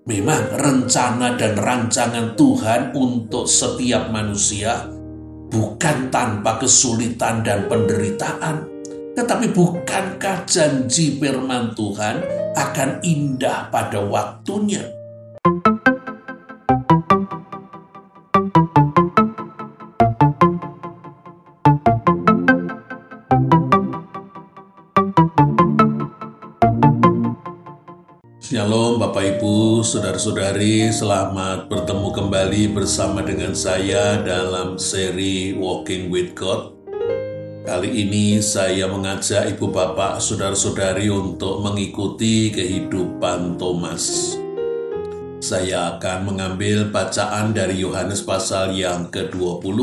Memang rencana dan rancangan Tuhan untuk setiap manusia bukan tanpa kesulitan dan penderitaan. Tetapi bukankah janji firman Tuhan akan indah pada waktunya? Shalom Bapak Ibu, Saudara-saudari, selamat bertemu kembali bersama dengan saya dalam seri Walking with God. Kali ini saya mengajak Ibu Bapak, Saudara-saudari untuk mengikuti kehidupan Thomas. Saya akan mengambil bacaan dari Yohanes pasal yang ke-20,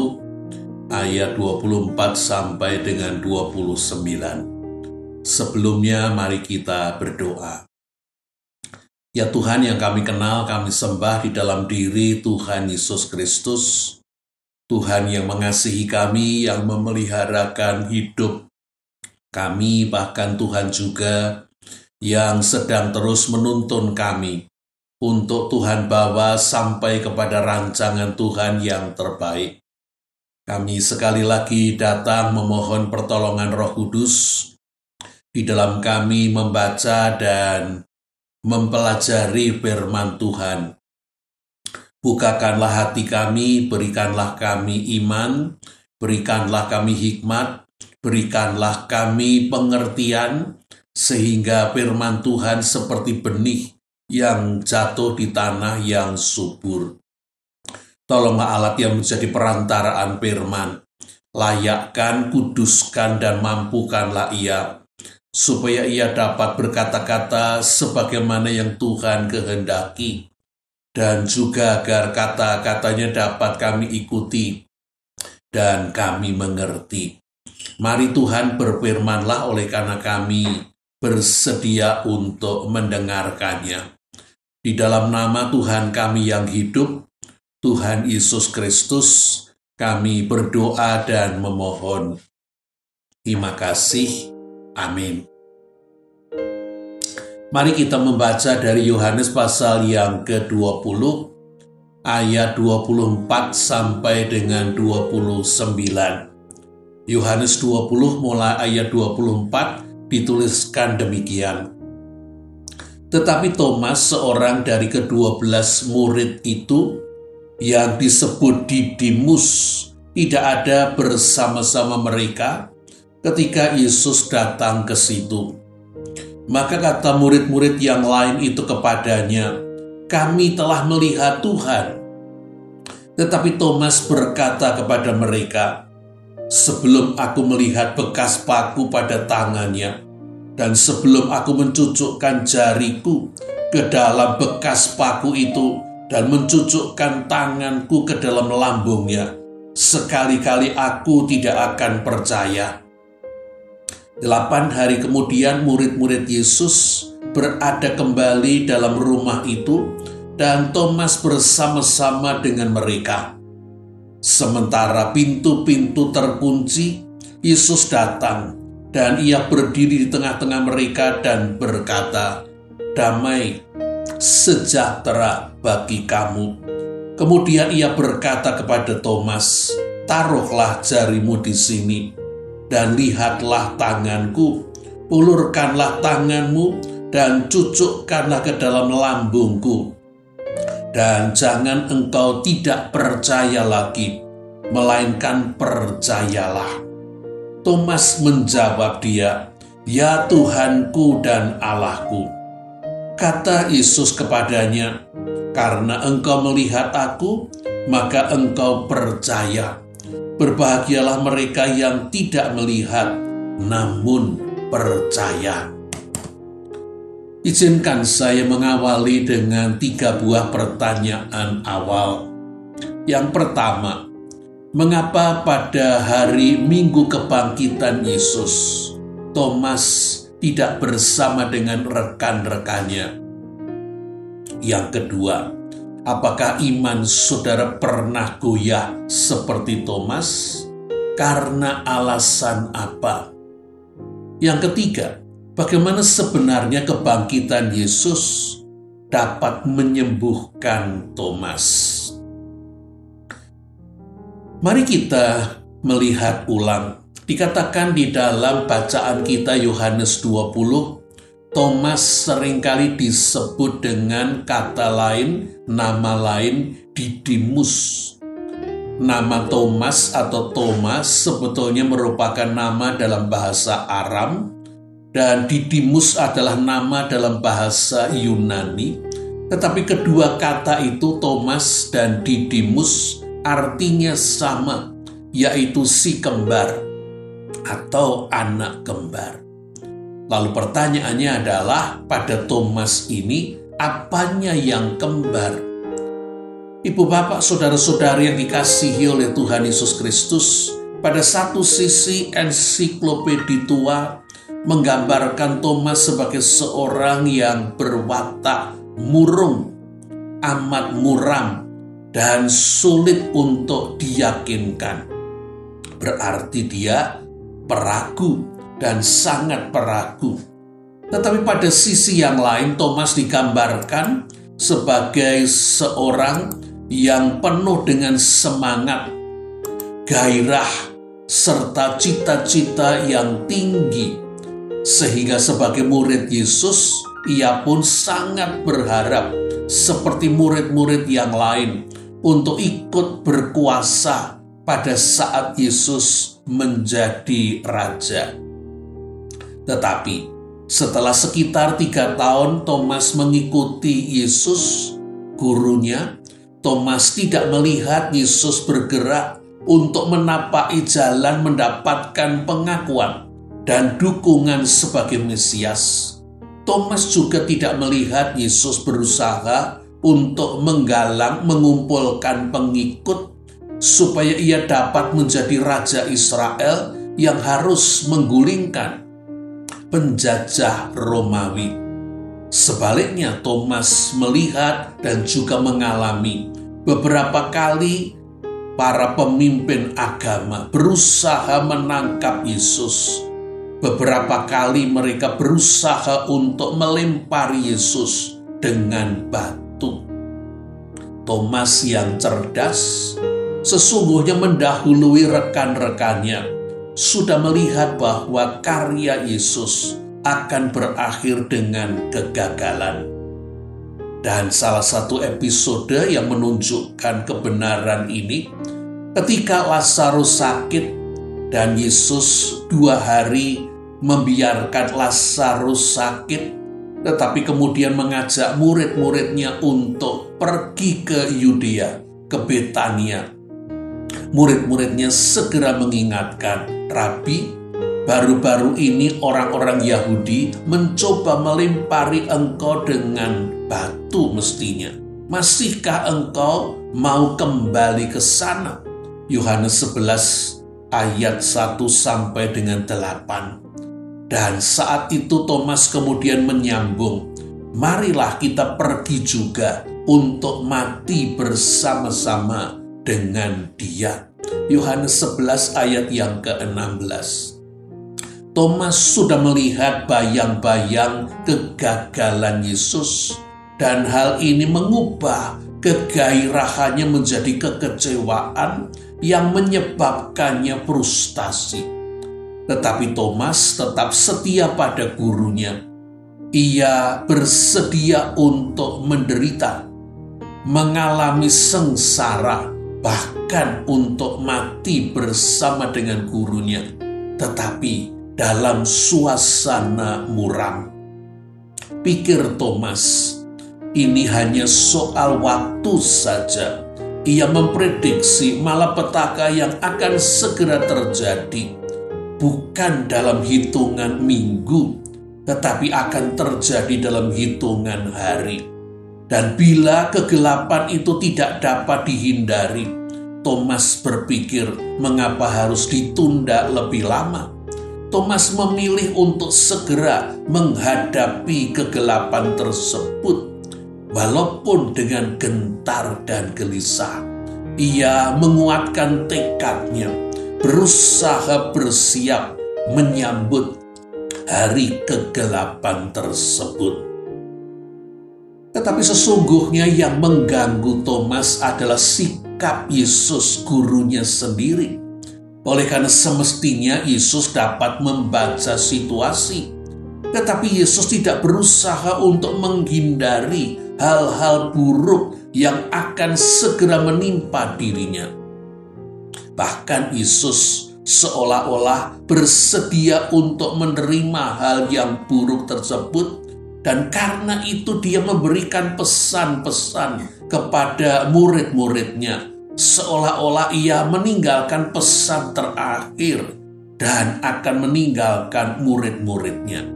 ayat 24 sampai dengan 29. Sebelumnya mari kita berdoa. Ya Tuhan yang kami kenal, kami sembah di dalam diri Tuhan Yesus Kristus. Tuhan yang mengasihi kami, yang memeliharakan hidup kami, bahkan Tuhan juga yang sedang terus menuntun kami untuk Tuhan bawa sampai kepada rancangan Tuhan yang terbaik. Kami sekali lagi datang memohon pertolongan Roh Kudus di dalam kami membaca dan mempelajari firman Tuhan. Bukakanlah hati kami, berikanlah kami iman, berikanlah kami hikmat, berikanlah kami pengertian, sehingga firman Tuhan seperti benih yang jatuh di tanah yang subur. Tolonglah alat yang menjadi perantaraan firman, layakkan, kuduskan, dan mampukanlah ia, supaya ia dapat berkata-kata sebagaimana yang Tuhan kehendaki, dan juga agar kata-katanya dapat kami ikuti dan kami mengerti. Mari Tuhan berfirmanlah oleh karena kami bersedia untuk mendengarkannya. Di dalam nama Tuhan kami yang hidup, Tuhan Yesus Kristus, kami berdoa dan memohon. Terima kasih. Amin. Mari kita membaca dari Yohanes pasal yang ke-20, ayat 24 sampai dengan 29. Yohanes 20 mulai ayat 24 dituliskan demikian. Tetapi Thomas, seorang dari ke-12 murid itu, yang disebut Didimus, tidak ada bersama-sama mereka ketika Yesus datang ke situ. Maka kata murid-murid yang lain itu kepadanya, "Kami telah melihat Tuhan." Tetapi Thomas berkata kepada mereka, "Sebelum aku melihat bekas paku pada tangannya, dan sebelum aku mencucukkan jariku ke dalam bekas paku itu, dan mencucukkan tanganku ke dalam lambungnya, sekali-kali aku tidak akan percaya." 8 hari kemudian murid-murid Yesus berada kembali dalam rumah itu dan Thomas bersama-sama dengan mereka. Sementara pintu-pintu terkunci, Yesus datang dan ia berdiri di tengah-tengah mereka dan berkata, "Damai sejahtera bagi kamu." Kemudian ia berkata kepada Thomas, "Taruhlah jarimu di sini, dan lihatlah tanganku, ulurkanlah tanganmu, dan cucukkanlah ke dalam lambungku. Dan jangan engkau tidak percaya lagi, melainkan percayalah." Thomas menjawab dia, "Ya Tuhanku dan Allahku." Kata Yesus kepadanya, "Karena engkau melihat aku, maka engkau percaya. Berbahagialah mereka yang tidak melihat, namun percaya." Izinkan saya mengawali dengan 3 buah pertanyaan awal. Yang pertama, mengapa pada hari Minggu Kebangkitan Yesus, Thomas tidak bersama dengan rekan-rekannya? Yang kedua, apakah iman saudara pernah goyah seperti Thomas? Karena alasan apa? Yang ketiga, bagaimana sebenarnya kebangkitan Yesus dapat menyembuhkan Thomas. Mari kita melihat ulang. Dikatakan di dalam bacaan kita Yohanes 20, Thomas seringkali disebut dengan kata lain, nama lain, Didimus. Nama Thomas atau Thomas sebetulnya merupakan nama dalam bahasa Aram, dan Didimus adalah nama dalam bahasa Yunani. Tetapi kedua kata itu, Thomas dan Didimus, artinya sama, yaitu si kembar atau anak kembar. Lalu pertanyaannya adalah, pada Thomas ini apanya yang kembar? Ibu bapak saudara-saudari yang dikasihi oleh Tuhan Yesus Kristus, pada satu sisi ensiklopedi tua menggambarkan Thomas sebagai seorang yang berwatak murung, amat muram, dan sulit untuk diyakinkan. Berarti dia peragu dan sangat peragu. Tetapi pada sisi yang lain, Thomas digambarkan sebagai seorang yang penuh dengan semangat, gairah, serta cita-cita yang tinggi. Sehingga sebagai murid Yesus, ia pun sangat berharap seperti murid-murid yang lain untuk ikut berkuasa pada saat Yesus menjadi raja. Tetapi setelah sekitar 3 tahun Thomas mengikuti Yesus, gurunya, Thomas tidak melihat Yesus bergerak untuk menapaki jalan mendapatkan pengakuan dan dukungan sebagai Mesias. Thomas juga tidak melihat Yesus berusaha untuk mengumpulkan pengikut supaya ia dapat menjadi Raja Israel yang harus menggulingkan penjajah Romawi. Sebaliknya, Thomas melihat dan juga mengalami beberapa kali para pemimpin agama berusaha menangkap Yesus. Beberapa kali mereka berusaha untuk melempari Yesus dengan batu. Thomas yang cerdas sesungguhnya mendahului rekan-rekannya, sudah melihat bahwa karya Yesus akan berakhir dengan kegagalan. Dan salah satu episode yang menunjukkan kebenaran ini, ketika Lazarus sakit dan Yesus 2 hari membiarkan Lazarus sakit, tetapi kemudian mengajak murid-muridnya untuk pergi ke Yudea, ke Betania. Murid-muridnya segera mengingatkan, "Rabi, baru-baru ini orang-orang Yahudi mencoba melempari engkau dengan batu mestinya. Masihkah engkau mau kembali ke sana?" Yohanes 11 ayat 1 sampai dengan 8. Dan saat itu Thomas kemudian menyambung, "Marilah kita pergi juga untuk mati bersama-sama dengan dia." Yohanes 11 ayat yang ke-16. Thomas sudah melihat bayang-bayang kegagalan Yesus, dan hal ini mengubah kegairahannya menjadi kekecewaan yang menyebabkannya frustasi. Tetapi Thomas tetap setia pada gurunya. Ia bersedia untuk menderita, mengalami sengsara, bahkan untuk mati bersama dengan gurunya, tetapi dalam suasana muram. Pikir Thomas, ini hanya soal waktu saja. Ia memprediksi malapetaka yang akan segera terjadi, bukan dalam hitungan minggu, tetapi akan terjadi dalam hitungan hari. Dan bila kegelapan itu tidak dapat dihindari, Thomas berpikir, mengapa harus ditunda lebih lama? Thomas memilih untuk segera menghadapi kegelapan tersebut, walaupun dengan gentar dan gelisah. Ia menguatkan tekadnya, berusaha bersiap menyambut hari kegelapan tersebut. Tetapi sesungguhnya yang mengganggu Thomas adalah sikap Yesus gurunya sendiri. Oleh karena semestinya Yesus dapat membaca situasi, tetapi Yesus tidak berusaha untuk menghindari hal-hal buruk yang akan segera menimpa dirinya. Bahkan Yesus seolah-olah bersedia untuk menerima hal yang buruk tersebut, dan karena itu dia memberikan pesan-pesan kepada murid-muridnya, seolah-olah ia meninggalkan pesan terakhir dan akan meninggalkan murid-muridnya.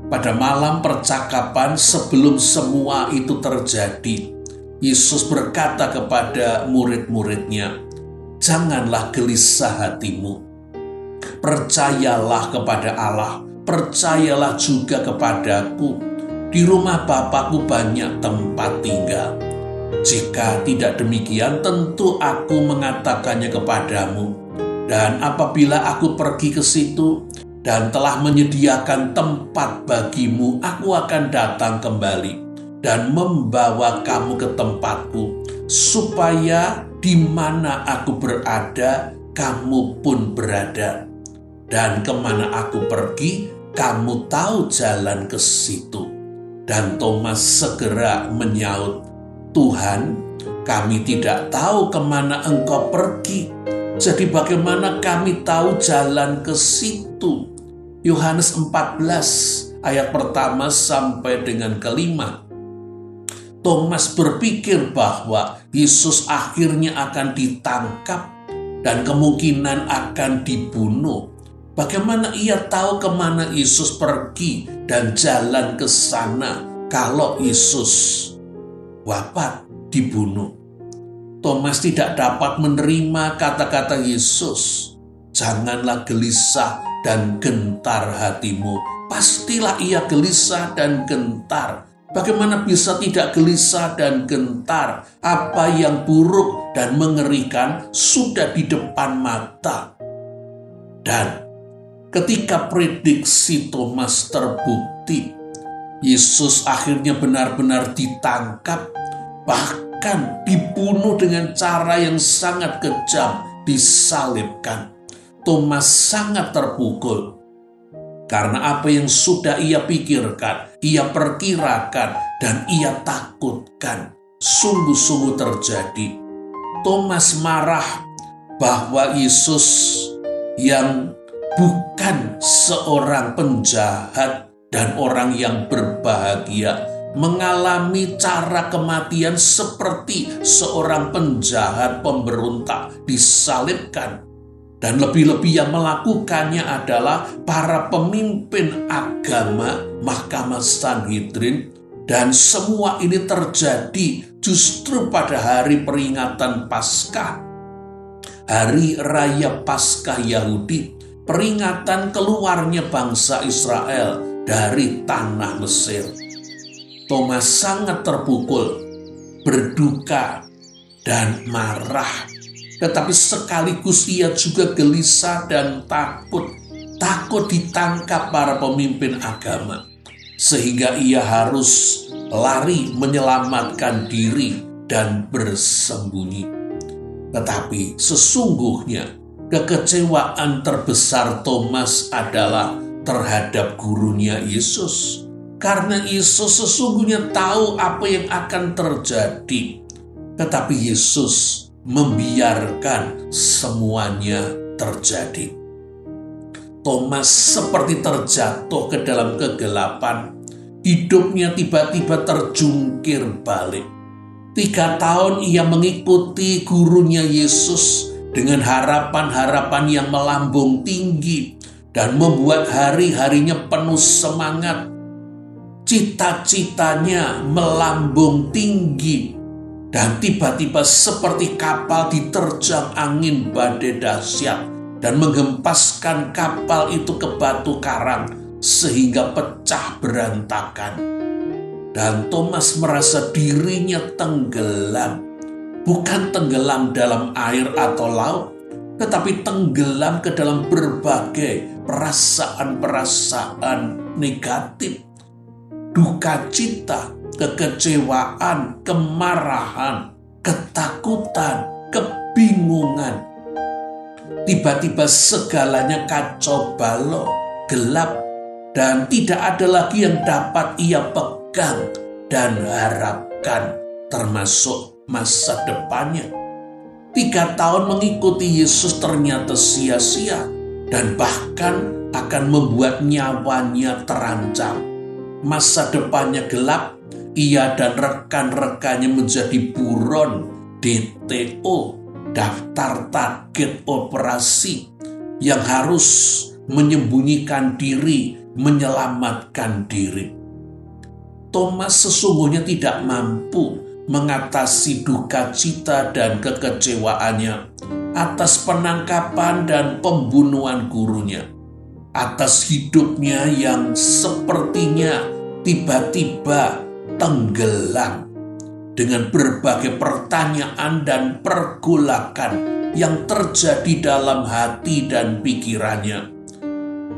Pada malam percakapan sebelum semua itu terjadi, Yesus berkata kepada murid-muridnya, "Janganlah gelisah hatimu. Percayalah kepada Allah, percayalah juga kepadaku. Di rumah Bapakku banyak tempat tinggal. Jika tidak demikian, tentu aku mengatakannya kepadamu. Dan apabila aku pergi ke situ dan telah menyediakan tempat bagimu, aku akan datang kembali dan membawa kamu ke tempatku, supaya di mana aku berada, kamu pun berada. Dan kemana aku pergi, kamu tahu jalan ke situ." Dan Thomas segera menyaut, "Tuhan, kami tidak tahu kemana Engkau pergi. Jadi bagaimana kami tahu jalan ke situ?" Yohanes 14 ayat pertama sampai dengan kelima. Thomas berpikir bahwa Yesus akhirnya akan ditangkap dan kemungkinan akan dibunuh. Bagaimana ia tahu kemana Yesus pergi dan jalan ke sana kalau Yesus wafat, dibunuh? Thomas tidak dapat menerima kata-kata Yesus, "Janganlah gelisah dan gentar hatimu." Pastilah ia gelisah dan gentar. Bagaimana bisa tidak gelisah dan gentar? Apa yang buruk dan mengerikan sudah di depan mata. Dan ketika prediksi Thomas terbukti, Yesus akhirnya benar-benar ditangkap, bahkan dibunuh dengan cara yang sangat kejam, disalibkan. Thomas sangat terpukul. Karena apa yang sudah ia pikirkan, ia perkirakan, dan ia takutkan, sungguh-sungguh terjadi. Thomas marah bahwa Yesus yang bukan seorang penjahat dan orang yang berbahagia mengalami cara kematian seperti seorang penjahat pemberontak disalibkan. Dan lebih-lebih yang melakukannya adalah para pemimpin agama, Mahkamah Sanhedrin, dan semua ini terjadi justru pada hari peringatan Paskah, hari raya Paskah Yahudi, peringatan keluarnya bangsa Israel dari tanah Mesir. Thomas sangat terpukul, berduka, dan marah. Tetapi sekaligus ia juga gelisah dan takut ditangkap para pemimpin agama. Sehingga ia harus lari menyelamatkan diri dan bersembunyi. Tetapi sesungguhnya kekecewaan terbesar Thomas adalah terhadap gurunya Yesus. Karena Yesus sesungguhnya tahu apa yang akan terjadi. Tetapi Yesus membiarkan semuanya terjadi. Thomas seperti terjatuh ke dalam kegelapan. Hidupnya tiba-tiba terjungkir balik. 3 tahun ia mengikuti gurunya Yesus dengan harapan-harapan yang melambung tinggi dan membuat hari-harinya penuh semangat. Cita-citanya melambung tinggi. Dan tiba-tiba seperti kapal diterjang angin badai dahsyat dan menghempaskan kapal itu ke batu karang sehingga pecah berantakan. Dan Thomas merasa dirinya tenggelam. Bukan tenggelam dalam air atau laut, tetapi tenggelam ke dalam berbagai perasaan-perasaan negatif, duka cita, kekecewaan, kemarahan, ketakutan, kebingungan. Tiba-tiba segalanya kacau balau, gelap, dan tidak ada lagi yang dapat ia pegang dan harapkan, termasuk masa depannya. 3 tahun mengikuti Yesus ternyata sia-sia dan bahkan akan membuat nyawanya terancam. Masa depannya gelap, ia dan rekan-rekannya menjadi buron DTO, daftar target operasi, yang harus menyembunyikan diri, menyelamatkan diri. Thomas sesungguhnya tidak mampu mengatasi duka cita dan kekecewaannya atas penangkapan dan pembunuhan gurunya, atas hidupnya yang sepertinya tiba-tiba tenggelam dengan berbagai pertanyaan dan pergolakan yang terjadi dalam hati dan pikirannya.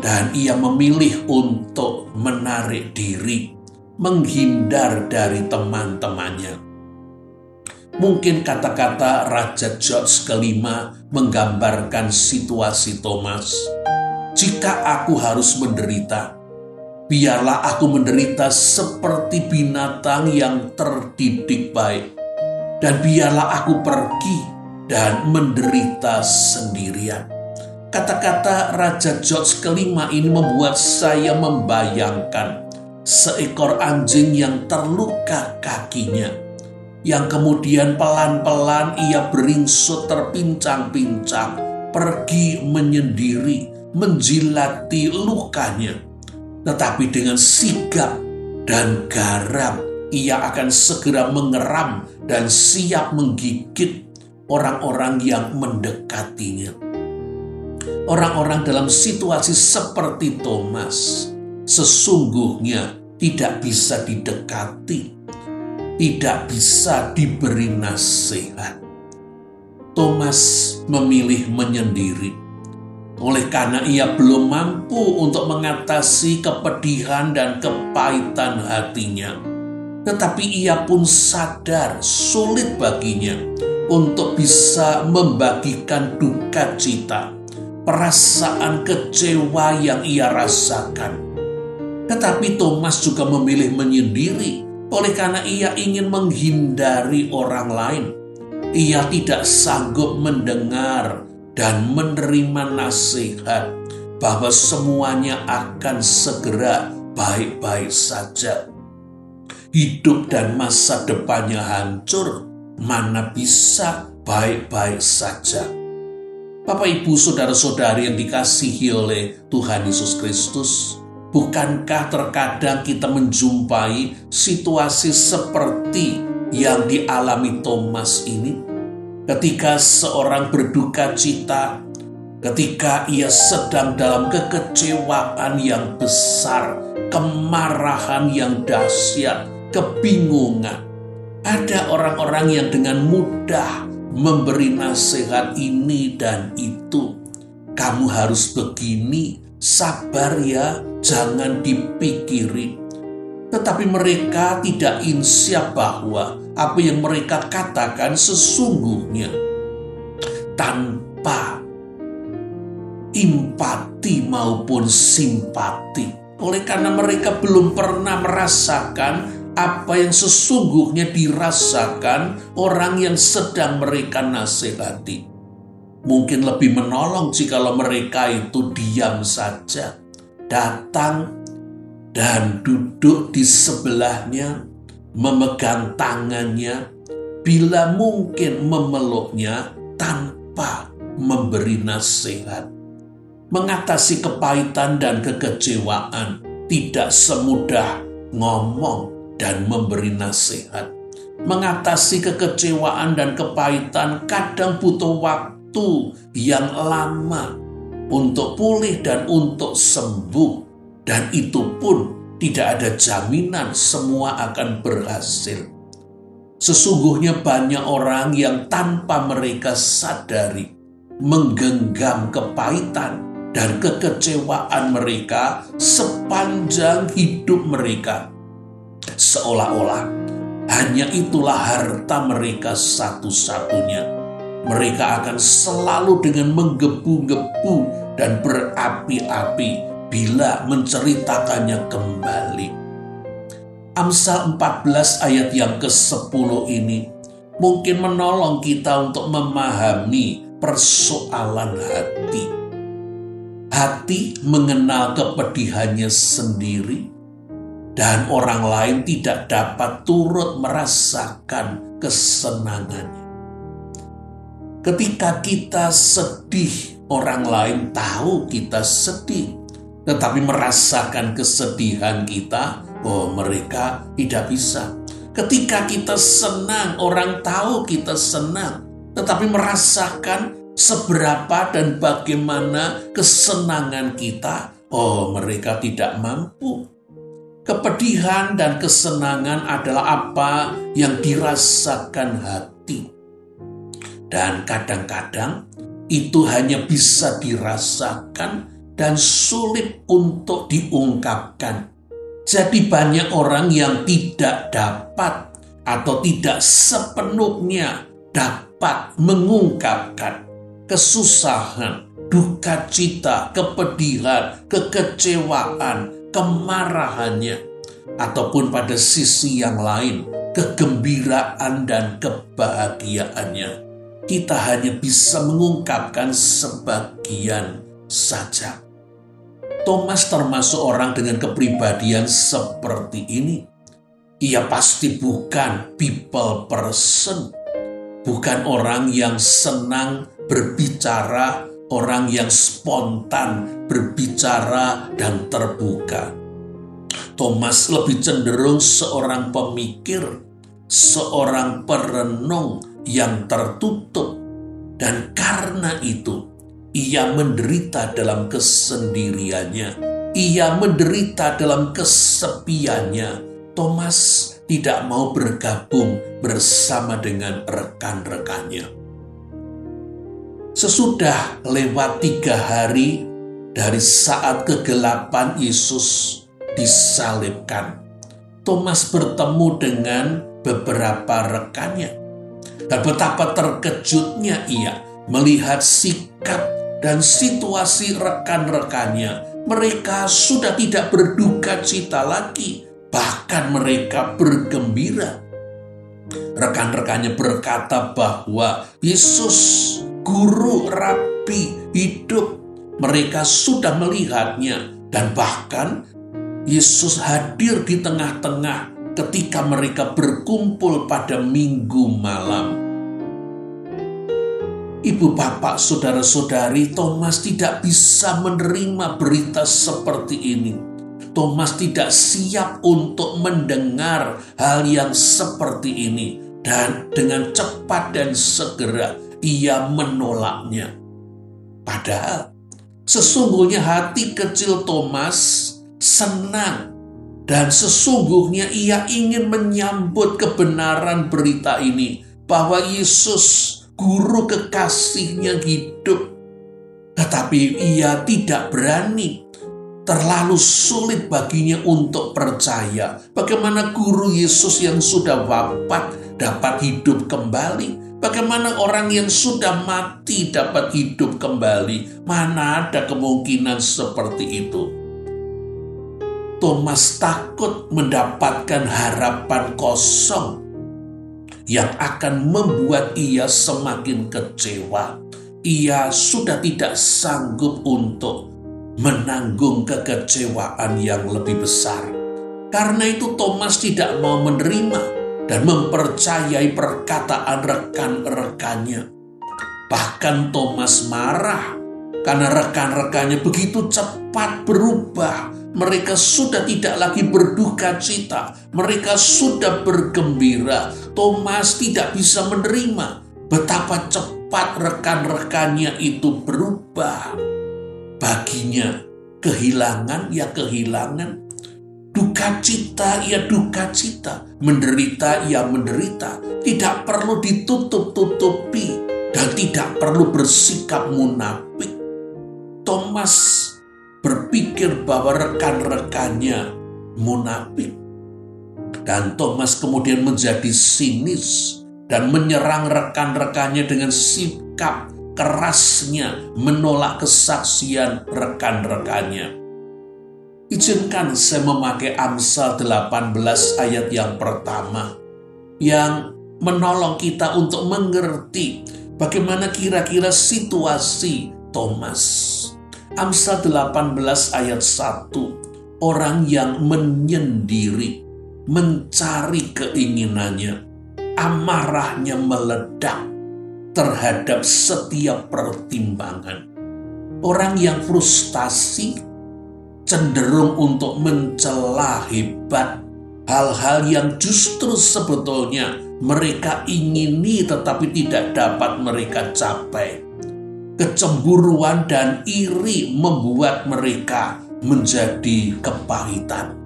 Dan ia memilih untuk menarik diri, menghindar dari teman-temannya. Mungkin kata-kata Raja George kelima menggambarkan situasi Thomas. Jika aku harus menderita, biarlah aku menderita seperti binatang yang terdidik baik. Dan biarlah aku pergi dan menderita sendirian. Kata-kata Raja George kelima ini membuat saya membayangkan seekor anjing yang terluka kakinya, yang kemudian pelan-pelan ia beringsut terpincang-pincang, pergi menyendiri, menjilati lukanya. Tetapi dengan sigap dan garang, ia akan segera mengeram dan siap menggigit orang-orang yang mendekatinya. Orang-orang dalam situasi seperti Thomas sesungguhnya tidak bisa didekati, tidak bisa diberi nasihat. Thomas memilih menyendiri. Oleh karena ia belum mampu untuk mengatasi kepedihan dan kepahitan hatinya. Tetapi ia pun sadar sulit baginya untuk bisa membagikan duka cita, perasaan kecewa yang ia rasakan. Tetapi Thomas juga memilih menyendiri oleh karena ia ingin menghindari orang lain. Ia tidak sanggup mendengar dan menerima nasihat bahwa semuanya akan segera baik-baik saja. Hidup dan masa depannya hancur, mana bisa baik-baik saja. Bapak, Ibu, saudara-saudari yang dikasihi oleh Tuhan Yesus Kristus, bukankah terkadang kita menjumpai situasi seperti yang dialami Thomas ini? Ketika seorang berduka cita, ketika ia sedang dalam kekecewaan yang besar, kemarahan yang dahsyat, kebingungan, ada orang-orang yang dengan mudah memberi nasihat ini dan itu. Kamu harus begini, sabar ya, jangan dipikiri. Tetapi mereka tidak insyaf bahwa apa yang mereka katakan sesungguhnya tanpa empati maupun simpati. Oleh karena mereka belum pernah merasakan apa yang sesungguhnya dirasakan orang yang sedang mereka nasihati. Mungkin lebih menolong jikalau mereka itu diam saja, datang dan duduk di sebelahnya, memegang tangannya, bila mungkin memeluknya tanpa memberi nasihat. Mengatasi kepahitan dan kekecewaan tidak semudah ngomong dan memberi nasihat. Mengatasi kekecewaan dan kepahitan kadang butuh waktu yang lama untuk pulih dan untuk sembuh. Dan itu pun tidak ada jaminan semua akan berhasil. Sesungguhnya banyak orang yang tanpa mereka sadari menggenggam kepahitan dan kekecewaan mereka sepanjang hidup mereka. seolah-olah hanya itulah harta mereka satu-satunya. Mereka akan selalu dengan menggebu-gebu dan berapi-api bila menceritakannya kembali. Amsal 14 ayat yang ke-10 ini mungkin menolong kita untuk memahami persoalan hati. Hati mengenal kepedihannya sendiri, dan orang lain tidak dapat turut merasakan kesenangannya. Ketika kita sedih, orang lain tahu kita sedih, tetapi merasakan kesedihan kita, mereka tidak bisa. Ketika kita senang, orang tahu kita senang, tetapi merasakan seberapa dan bagaimana kesenangan kita, mereka tidak mampu. Kepedihan dan kesenangan adalah apa yang dirasakan hati. Dan kadang-kadang itu hanya bisa dirasakan dan sulit untuk diungkapkan. Jadi banyak orang yang tidak dapat atau tidak sepenuhnya dapat mengungkapkan kesusahan, duka cita, kepedihan, kekecewaan, kemarahannya, ataupun pada sisi yang lain, kegembiraan dan kebahagiaannya. Kita hanya bisa mengungkapkan sebagian saja. Thomas termasuk orang dengan kepribadian seperti ini. Ia pasti bukan people person, bukan orang yang senang berbicara, orang yang spontan berbicara dan terbuka. Thomas lebih cenderung seorang pemikir, seorang perenung yang tertutup, dan karena itu ia menderita dalam kesendiriannya, ia menderita dalam kesepiannya. Thomas tidak mau bergabung bersama dengan rekan-rekannya. Sesudah lewat 3 hari dari saat kegelapan Yesus disalibkan, Thomas bertemu dengan beberapa rekannya. Dan betapa terkejutnya ia melihat sikap dan situasi rekan-rekannya. Mereka sudah tidak berduka cita lagi, bahkan mereka bergembira. Rekan-rekannya berkata bahwa Yesus, guru, rabi, hidup. Mereka sudah melihatnya, dan bahkan Yesus hadir di tengah-tengah ketika mereka berkumpul pada Minggu malam. Ibu, bapak, saudara-saudari, Thomas tidak bisa menerima berita seperti ini. Thomas tidak siap untuk mendengar hal yang seperti ini, dan dengan cepat dan segera ia menolaknya. Padahal sesungguhnya hati kecil Thomas senang, dan sesungguhnya ia ingin menyambut kebenaran berita ini bahwa Yesus, guru kekasihnya, hidup. Tetapi ia tidak berani. Terlalu sulit baginya untuk percaya bagaimana guru Yesus yang sudah wafat dapat hidup kembali. Bagaimana orang yang sudah mati dapat hidup kembali. Mana ada kemungkinan seperti itu. Thomas takut mendapatkan harapan kosong yang akan membuat ia semakin kecewa. Ia sudah tidak sanggup untuk menanggung kekecewaan yang lebih besar. Karena itu Thomas tidak mau menerima dan mempercayai perkataan rekan-rekannya. Bahkan Thomas marah karena rekan-rekannya begitu cepat berubah. Mereka sudah tidak lagi berduka cita, mereka sudah bergembira. Thomas tidak bisa menerima betapa cepat rekan-rekannya itu berubah. Baginya kehilangan ya kehilangan, duka cita ya duka cita, menderita ya menderita. Tidak perlu ditutup-tutupi dan tidak perlu bersikap munafik. Thomas berpikir bahwa rekan-rekannya munafik. Dan Thomas kemudian menjadi sinis dan menyerang rekan-rekannya dengan sikap kerasnya menolak kesaksian rekan-rekannya. Izinkan saya memakai Amsal 18 ayat yang pertama yang menolong kita untuk mengerti bagaimana kira-kira situasi Thomas. Amsal 18 ayat 1, orang yang menyendiri, mencari keinginannya, amarahnya meledak terhadap setiap pertimbangan. Orang yang frustasi cenderung untuk mencela hebat hal-hal yang justru sebetulnya mereka ingini tetapi tidak dapat mereka capai. Kecemburuan dan iri membuat mereka menjadi kepahitan.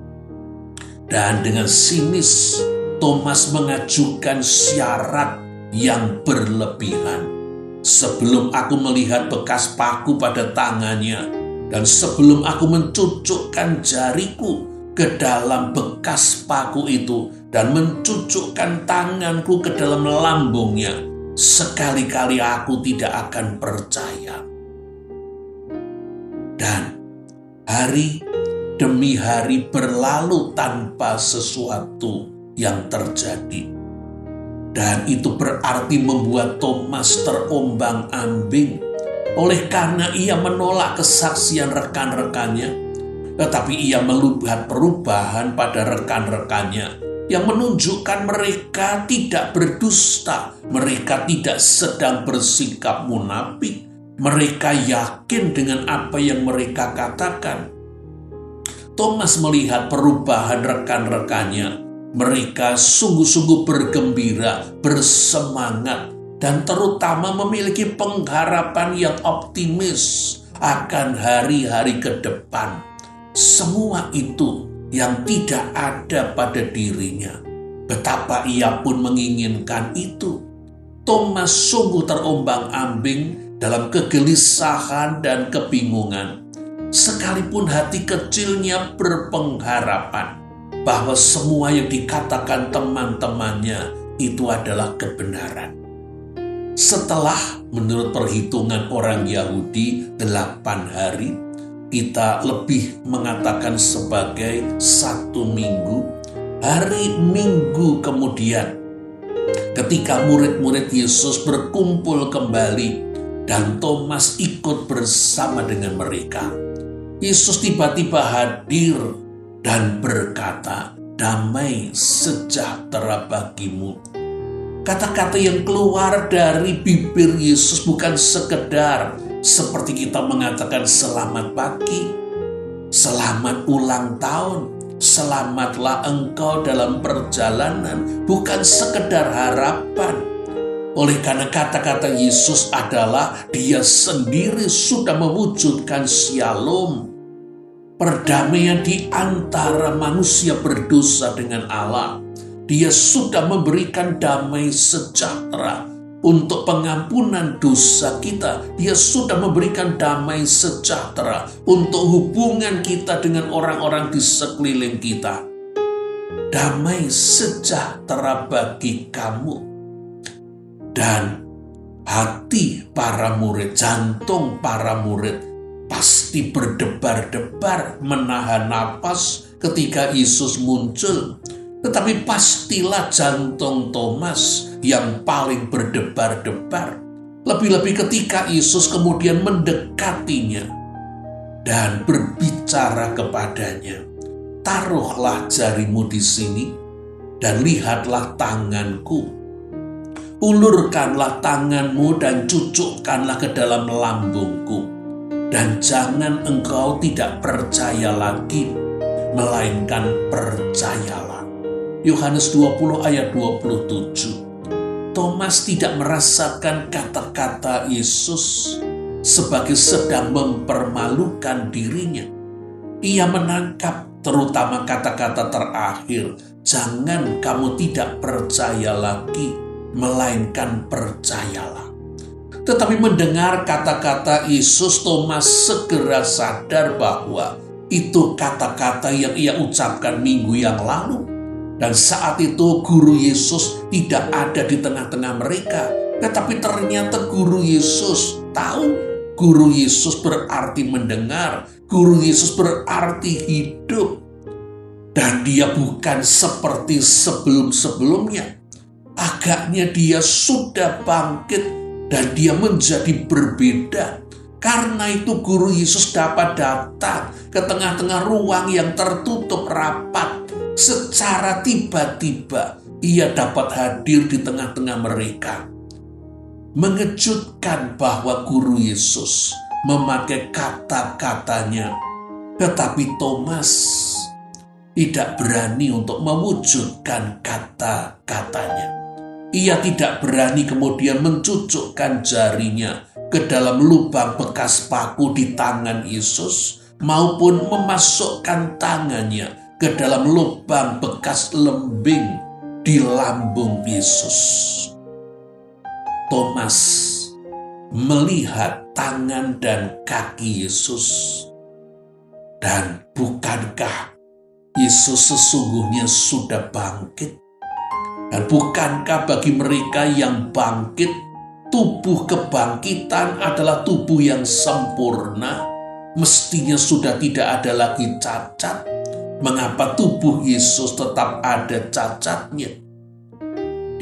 Dan dengan sinis, Thomas mengajukan syarat yang berlebihan. Sebelum aku melihat bekas paku pada tangannya, dan sebelum aku mencucukkan jariku ke dalam bekas paku itu, dan mencucukkan tanganku ke dalam lambungnya, sekali-kali aku tidak akan percaya. Dan hari demi hari berlalu tanpa sesuatu yang terjadi. Dan itu berarti membuat Thomas terombang-ambing oleh karena ia menolak kesaksian rekan-rekannya, tetapi ia melihat perubahan pada rekan-rekannya yang menunjukkan mereka tidak berdusta, mereka tidak sedang bersikap munafik, mereka yakin dengan apa yang mereka katakan. Thomas melihat perubahan rekan-rekannya. Mereka sungguh-sungguh bergembira, bersemangat, dan terutama memiliki pengharapan yang optimis akan hari-hari ke depan. Semua itu yang tidak ada pada dirinya. Betapa ia pun menginginkan itu. Thomas sungguh terombang-ambing dalam kegelisahan dan kebingungan. Sekalipun hati kecilnya berpengharapan bahwa semua yang dikatakan teman-temannya itu adalah kebenaran. Setelah menurut perhitungan orang Yahudi 8 hari, kita lebih mengatakan sebagai 1 minggu, hari Minggu kemudian, ketika murid-murid Yesus berkumpul kembali dan Thomas ikut bersama dengan mereka, Yesus tiba-tiba hadir dan berkata, "Damai sejahtera bagimu." Kata-kata yang keluar dari bibir Yesus bukan sekedar seperti kita mengatakan selamat pagi, selamat ulang tahun, selamatlah engkau dalam perjalanan, bukan sekedar harapan. Oleh karena kata-kata Yesus adalah dia sendiri sudah mewujudkan shalom, perdamaian di antara manusia berdosa dengan Allah. Dia sudah memberikan damai sejahtera untuk pengampunan dosa kita. Dia sudah memberikan damai sejahtera untuk hubungan kita dengan orang-orang di sekeliling kita. Damai sejahtera bagi kamu. Dan hati para murid, jantung para murid pasti berdebar-debar, menahan napas ketika Yesus muncul. Tetapi pastilah jantung Thomas yang paling berdebar-debar. Lebih-lebih ketika Yesus kemudian mendekatinya dan berbicara kepadanya, "Taruhlah jarimu di sini dan lihatlah tanganku. Ulurkanlah tanganmu dan cucukkanlah ke dalam lambungku. Dan jangan engkau tidak percaya lagi, melainkan percayalah." Yohanes 20 ayat 27. Thomas tidak merasakan kata-kata Yesus sebagai sedang mempermalukan dirinya. Ia menangkap terutama kata-kata terakhir, "Jangan kamu tidak percaya lagi, melainkan percayalah." Tetapi mendengar kata-kata Yesus, Thomas segera sadar bahwa itu kata-kata yang ia ucapkan minggu yang lalu. Dan saat itu guru Yesus tidak ada di tengah-tengah mereka. Tetapi ternyata guru Yesus tahu. Guru Yesus berarti mendengar. Guru Yesus berarti hidup. Dan dia bukan seperti sebelum-sebelumnya. Agaknya dia sudah bangkit dan dia menjadi berbeda. Karena itu guru Yesus dapat datang ke tengah-tengah ruang yang tertutup rapat. Secara tiba-tiba ia dapat hadir di tengah-tengah mereka. Mengejutkan bahwa guru Yesus memakai kata-katanya, tetapi Thomas tidak berani untuk mewujudkan kata-katanya. Ia tidak berani kemudian mencucukkan jarinya ke dalam lubang bekas paku di tangan Yesus, maupun memasukkan tangannya ke dalam lubang bekas lembing di lambung Yesus. Thomas melihat tangan dan kaki Yesus. Dan bukankah Yesus sesungguhnya sudah bangkit? Dan bukankah bagi mereka yang bangkit, tubuh kebangkitan adalah tubuh yang sempurna? Mestinya sudah tidak ada lagi cacat. Mengapa tubuh Yesus tetap ada cacatnya?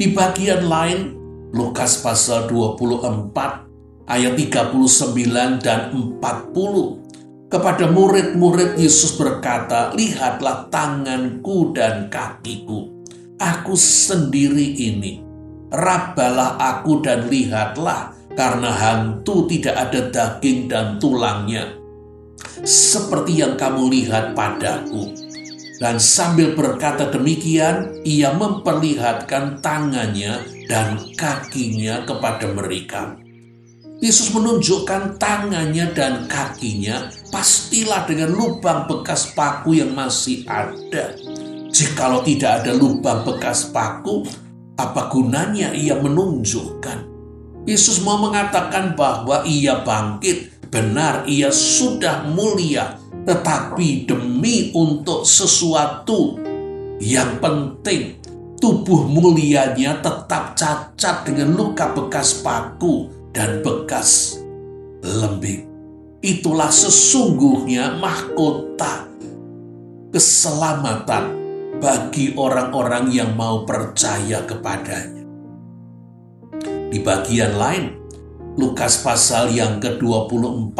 Di bagian lain, Lukas pasal 24 ayat 39 dan 40. Kepada murid-murid Yesus berkata, "Lihatlah tanganku dan kakiku. Aku sendiri ini. Rabalah aku dan lihatlah, karena hantu tidak ada daging dan tulangnya, seperti yang kamu lihat padaku." Dan sambil berkata demikian, ia memperlihatkan tangannya dan kakinya kepada mereka. Yesus menunjukkan tangannya dan kakinya, pastilah dengan lubang bekas paku yang masih ada. Jikalau tidak ada lubang bekas paku, apa gunanya ia menunjukkan? Yesus mau mengatakan bahwa ia bangkit. Benar, ia sudah mulia, tetapi demi untuk sesuatu yang penting, tubuh mulianya tetap cacat dengan luka bekas paku dan bekas lembing. Itulah sesungguhnya mahkota keselamatan bagi orang-orang yang mau percaya kepadanya. Di bagian lain, Lukas pasal yang ke-24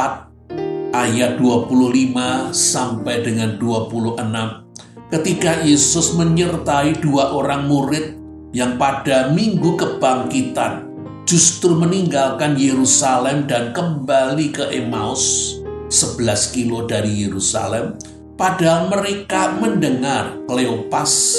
ayat 25 sampai dengan 26. Ketika Yesus menyertai dua orang murid yang pada minggu kebangkitan justru meninggalkan Yerusalem dan kembali ke Emmaus, 11 kilo dari Yerusalem, padahal mereka mendengar, Kleopas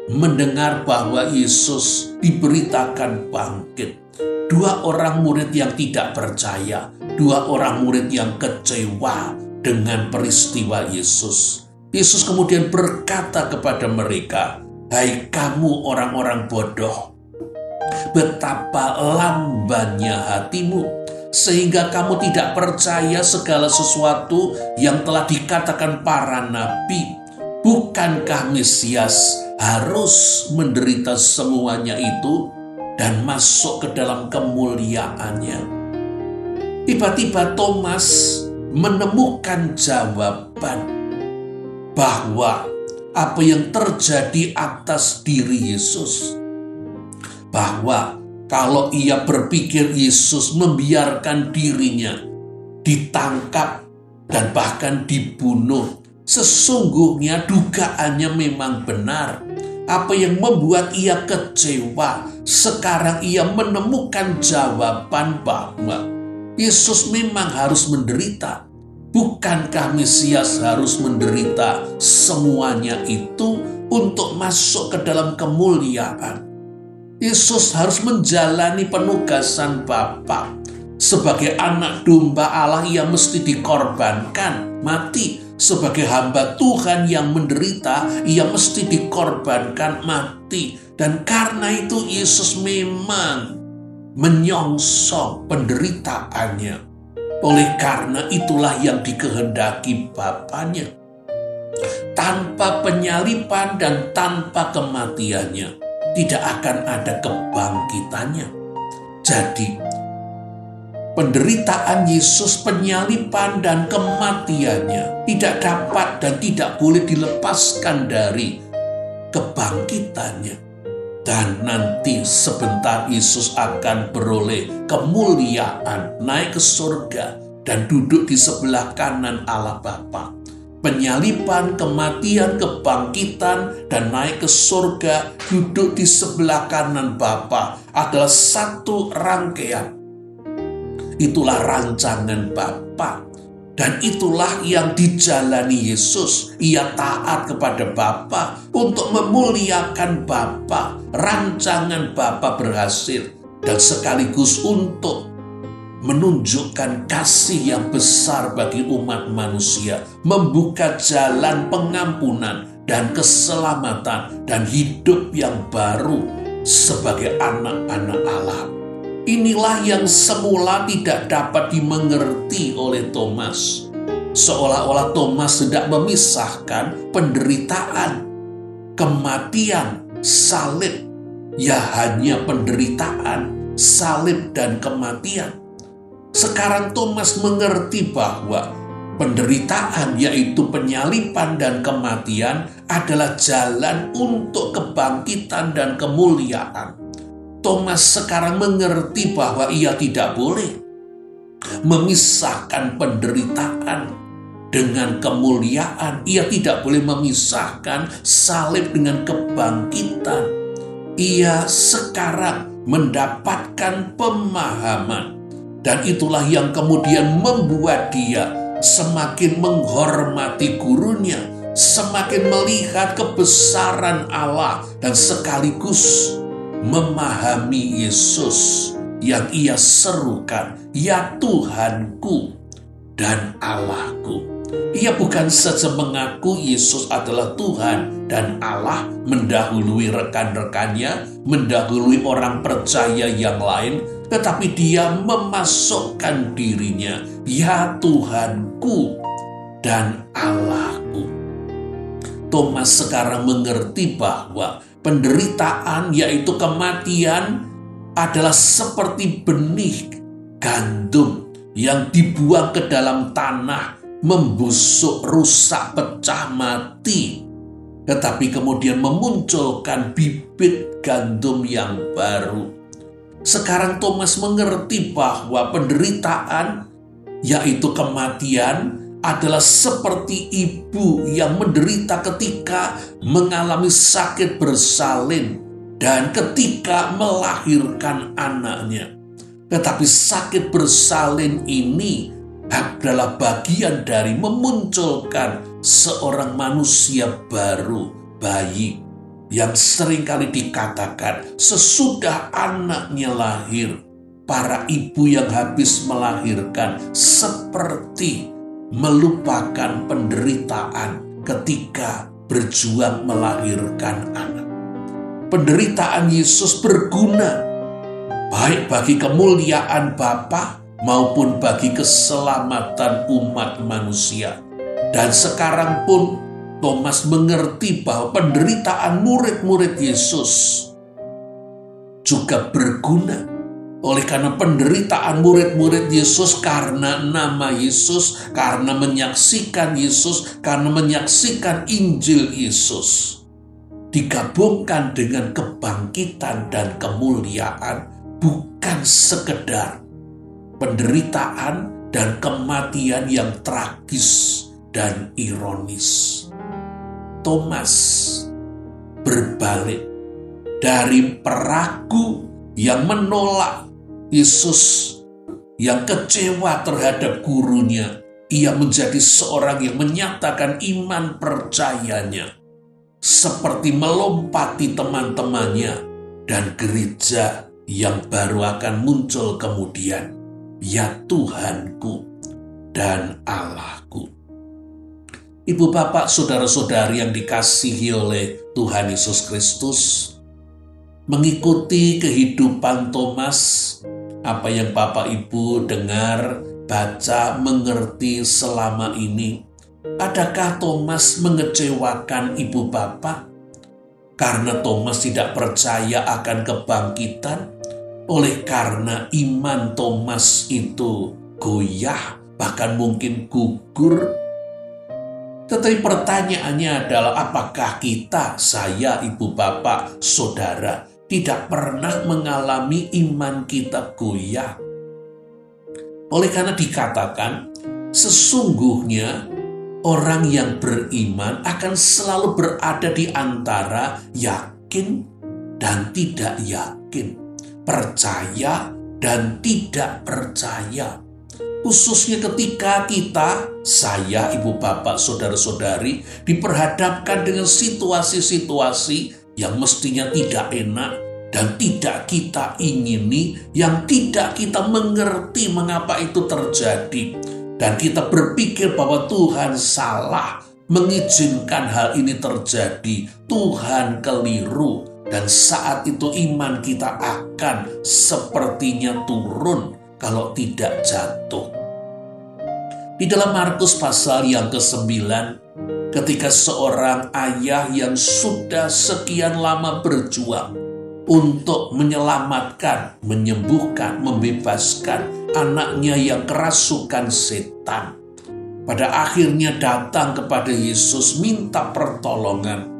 mendengar bahwa Yesus diberitakan bangkit. Dua orang murid yang tidak percaya, dua orang murid yang kecewa dengan peristiwa Yesus. Yesus kemudian berkata kepada mereka, "Hai kamu orang-orang bodoh, betapa lambannya hatimu, sehingga kamu tidak percaya segala sesuatu yang telah dikatakan para nabi. Bukankah Mesias harus menderita semuanya itu dan masuk ke dalam kemuliaannya?" Tiba-tiba Thomas menemukan jawaban bahwa apa yang terjadi atas diri Yesus, bahwa kalau ia berpikir Yesus membiarkan dirinya ditangkap dan bahkan dibunuh, sesungguhnya dugaannya memang benar. Apa yang membuat ia kecewa, sekarang ia menemukan jawaban bahwa Yesus memang harus menderita. Bukankah Mesias harus menderita semuanya itu untuk masuk ke dalam kemuliaan? Yesus harus menjalani penugasan Bapa. Sebagai anak domba Allah, ia mesti dikorbankan, mati. Sebagai hamba Tuhan yang menderita, ia mesti dikorbankan mati. Dan karena itu Yesus memang menyongsong penderitaannya. Oleh karena itulah yang dikehendaki Bapanya. Tanpa penyaliban dan tanpa kematiannya, tidak akan ada kebangkitannya. Jadi, penderitaan Yesus, penyaliban dan kematiannya tidak dapat dan tidak boleh dilepaskan dari kebangkitannya. Dan nanti sebentar Yesus akan beroleh kemuliaan, naik ke surga dan duduk di sebelah kanan Allah Bapa. Penyaliban, kematian, kebangkitan, dan naik ke surga, duduk di sebelah kanan Bapa adalah satu rangkaian. Itulah rancangan Bapa. Dan itulah yang dijalani Yesus. Ia taat kepada Bapa untuk memuliakan Bapa. Rancangan Bapa berhasil. Dan sekaligus untuk menunjukkan kasih yang besar bagi umat manusia. Membuka jalan pengampunan dan keselamatan dan hidup yang baru sebagai anak-anak Allah. Inilah yang semula tidak dapat dimengerti oleh Thomas. Seolah-olah Thomas hendak memisahkan penderitaan, kematian, salib. Ya hanya penderitaan, salib, dan kematian. Sekarang Thomas mengerti bahwa penderitaan, yaitu penyaliban dan kematian, adalah jalan untuk kebangkitan dan kemuliaan. Thomas sekarang mengerti bahwa ia tidak boleh memisahkan penderitaan dengan kemuliaan. Ia tidak boleh memisahkan salib dengan kebangkitan. Ia sekarang mendapatkan pemahaman. Dan itulah yang kemudian membuat dia semakin menghormati gurunya, semakin melihat kebesaran Allah, dan sekaligus memahami Yesus yang ia serukan, "Ya Tuhanku dan Allahku." Ia bukan saja mengaku Yesus adalah Tuhan dan Allah, mendahului rekan-rekannya, mendahului orang percaya yang lain, tetapi dia memasukkan dirinya, "Ya Tuhanku dan Allahku." Thomas sekarang mengerti bahwa penderitaan, yaitu kematian, adalah seperti benih gandum yang dibuang ke dalam tanah, membusuk, rusak, pecah, mati. Tetapi kemudian memunculkan bibit gandum yang baru. Sekarang Thomas mengerti bahwa penderitaan, yaitu kematian, adalah seperti ibu yang menderita ketika mengalami sakit bersalin dan ketika melahirkan anaknya. Tetapi sakit bersalin ini adalah bagian dari memunculkan seorang manusia baru, bayi, yang seringkali dikatakan sesudah anaknya lahir, para ibu yang habis melahirkan seperti melupakan penderitaan ketika berjuang melahirkan anak. Penderitaan Yesus berguna baik bagi kemuliaan Bapa maupun bagi keselamatan umat manusia. Dan sekarang pun Thomas mengerti bahwa penderitaan murid-murid Yesus juga berguna. Oleh karena penderitaan murid-murid Yesus, karena nama Yesus, karena menyaksikan Yesus, karena menyaksikan Injil Yesus, digabungkan dengan kebangkitan dan kemuliaan, bukan sekedar penderitaan dan kematian yang tragis dan ironis. Thomas berbalik dari peragu yang menolak Yesus, yang kecewa terhadap gurunya. Ia menjadi seorang yang menyatakan iman percayanya, seperti melompati teman-temannya dan gereja yang baru akan muncul kemudian. "Ya Tuhanku dan Allahku." Ibu, bapak, saudara-saudari yang dikasihi oleh Tuhan Yesus Kristus, mengikuti kehidupan Thomas, apa yang Bapak Ibu dengar, baca, mengerti selama ini, Adakah Thomas mengecewakan ibu bapa? Karena Thomas tidak percaya akan kebangkitan, oleh karena iman Thomas itu goyah, bahkan mungkin gugur. Tetapi pertanyaannya adalah, apakah kita, saya, ibu bapak, saudara, tidak pernah mengalami iman kita goyah? Oleh karena dikatakan, sesungguhnya orang yang beriman akan selalu berada di antara yakin dan tidak yakin, percaya dan tidak percaya. Khususnya ketika kita, saya, ibu bapak, saudara-saudari, diperhadapkan dengan situasi-situasi yang mestinya tidak enak dan tidak kita ingini, yang tidak kita mengerti mengapa itu terjadi. Dan kita berpikir bahwa Tuhan salah mengizinkan hal ini terjadi. Tuhan keliru. Dan saat itu iman kita akan sepertinya turun kalau tidak jatuh. Di dalam Markus pasal yang ke-9, ketika seorang ayah yang sudah sekian lama berjuang untuk menyelamatkan, menyembuhkan, membebaskan anaknya yang kerasukan setan, pada akhirnya datang kepada Yesus minta pertolongan.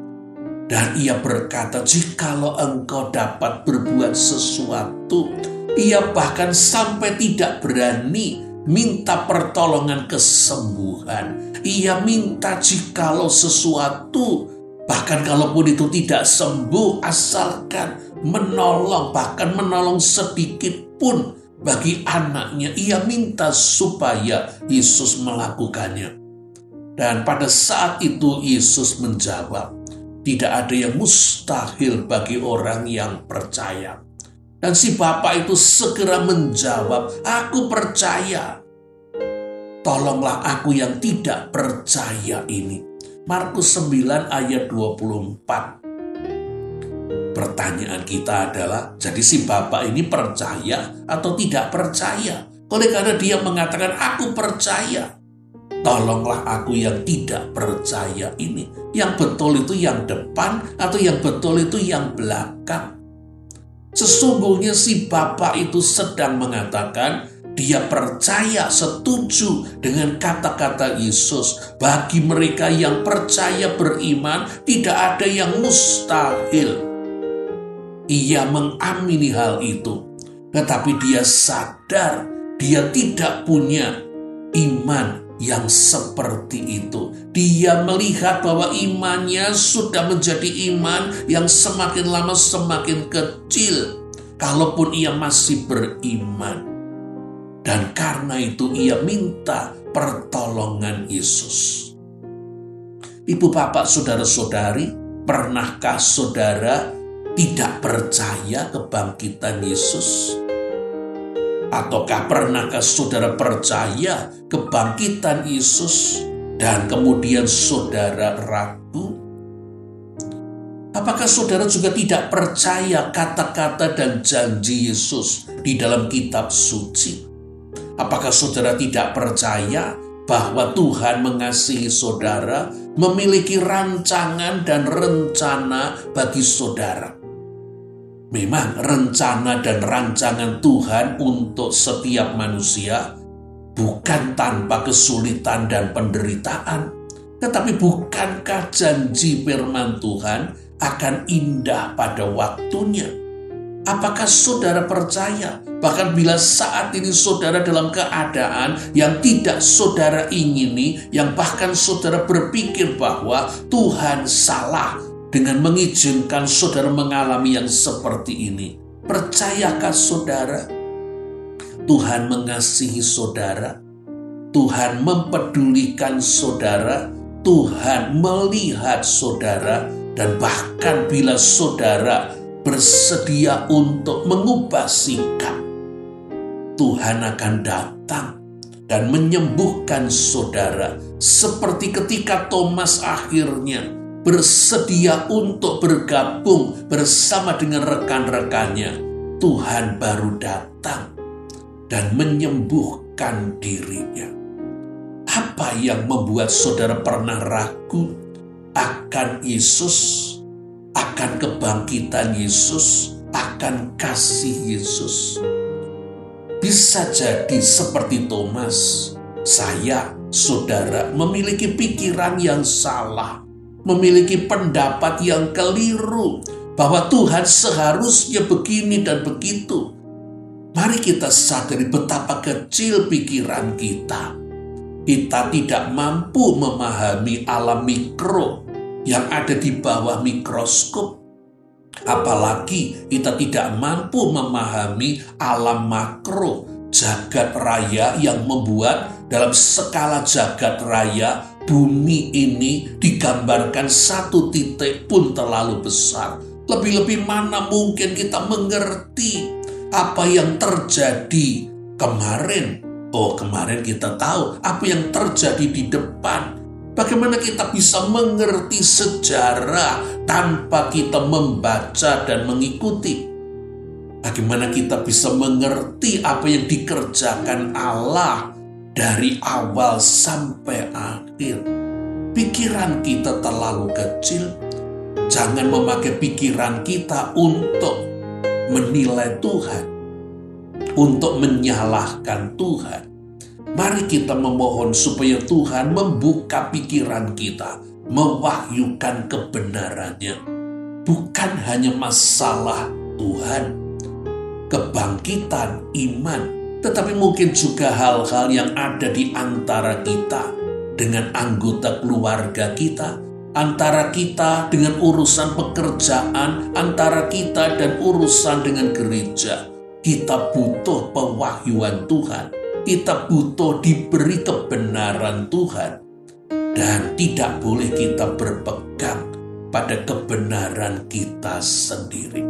Dan ia berkata, jikalau engkau dapat berbuat sesuatu. Ia bahkan sampai tidak berani minta pertolongan kesembuhan. Ia minta jikalau sesuatu, bahkan kalaupun itu tidak sembuh, asalkan menolong, bahkan menolong sedikit pun bagi anaknya. Ia minta supaya Yesus melakukannya. Dan pada saat itu Yesus menjawab, tidak ada yang mustahil bagi orang yang percaya. Dan si bapak itu segera menjawab, aku percaya. Tolonglah aku yang tidak percaya ini. Markus 9 ayat 24. Pertanyaan kita adalah, jadi si bapak ini percaya atau tidak percaya? Oleh karena dia mengatakan, aku percaya. Tolonglah aku yang tidak percaya ini. Yang betul itu yang depan atau yang betul itu yang belakang? Sesungguhnya si bapak itu sedang mengatakan, dia percaya, setuju dengan kata-kata Yesus. Bagi mereka yang percaya beriman, tidak ada yang mustahil. Ia mengamini hal itu. Tetapi dia sadar, dia tidak punya iman yang seperti itu. Dia melihat bahwa imannya sudah menjadi iman yang semakin lama semakin kecil, kalaupun ia masih beriman. Dan karena itu ia minta pertolongan Yesus. Ibu bapak, saudara-saudari, pernahkah saudara tidak percaya kebangkitan Yesus? Ataukah pernahkah saudara percaya kebangkitan Yesus dan kemudian saudara ragu? Apakah saudara juga tidak percaya kata-kata dan janji Yesus di dalam kitab suci? Apakah saudara tidak percaya bahwa Tuhan mengasihi saudara, memiliki rancangan dan rencana bagi saudara? Memang rencana dan rancangan Tuhan untuk setiap manusia bukan tanpa kesulitan dan penderitaan. Tetapi bukankah janji firman Tuhan akan indah pada waktunya? Apakah saudara percaya? Bahkan bila saat ini saudara dalam keadaan yang tidak saudara ingini, yang bahkan saudara berpikir bahwa Tuhan salah dengan mengizinkan saudara mengalami yang seperti ini. Percayakah saudara? Tuhan mengasihi saudara. Tuhan mempedulikan saudara. Tuhan melihat saudara. Dan bahkan bila saudara bersedia untuk mengubah sikap, Tuhan akan datang dan menyembuhkan saudara. Seperti ketika Thomas akhirnya bersedia untuk bergabung bersama dengan rekan-rekannya, Tuhan baru datang dan menyembuhkan dirinya. Apa yang membuat saudara pernah ragu akan Yesus, akan kebangkitan Yesus, akan kasih Yesus? Bisa jadi seperti Thomas, saya, saudara, memiliki pikiran yang salah, memiliki pendapat yang keliru, bahwa Tuhan seharusnya begini dan begitu. Mari kita sadari betapa kecil pikiran kita. Kita tidak mampu memahami alam mikro yang ada di bawah mikroskop. Apalagi kita tidak mampu memahami alam makro, jagat raya, yang membuat dalam skala jagat raya bumi ini digambarkan satu titik pun terlalu besar. Lebih-lebih mana mungkin kita mengerti apa yang terjadi kemarin. Kemarin kita tahu apa yang terjadi di depan. Bagaimana kita bisa mengerti sejarah tanpa kita membaca dan mengikuti? Bagaimana kita bisa mengerti apa yang dikerjakan Allah dari awal sampai akhir? Pikiran kita terlalu kecil. Jangan memakai pikiran kita untuk menilai Tuhan, untuk menyalahkan Tuhan. Mari kita memohon supaya Tuhan membuka pikiran kita, mewahyukan kebenarannya. Bukan hanya masalah Tuhan, kebangkitan iman, tetapi mungkin juga hal-hal yang ada di antara kita dengan anggota keluarga kita, antara kita dengan urusan pekerjaan, antara kita dan urusan dengan gereja. Kita butuh pewahyuan Tuhan. Kita butuh diberi kebenaran Tuhan. Dan tidak boleh kita berpegang pada kebenaran kita sendiri.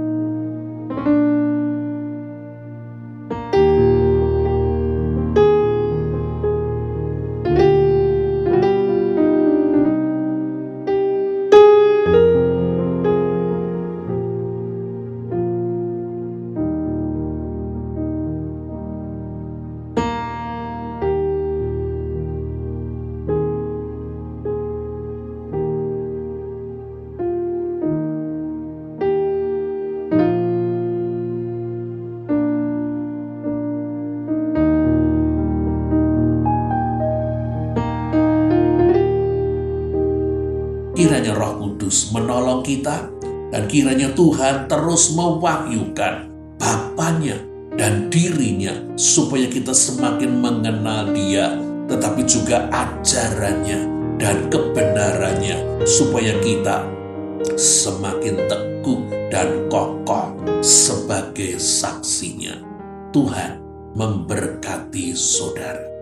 Kiranya Roh Kudus menolong kita, dan kiranya Tuhan terus mewahyukan Bapanya dan dirinya, supaya kita semakin mengenal Dia, tetapi juga ajarannya dan kebenarannya, supaya kita semakin teguh dan kokoh sebagai saksinya. Tuhan memberkati saudara.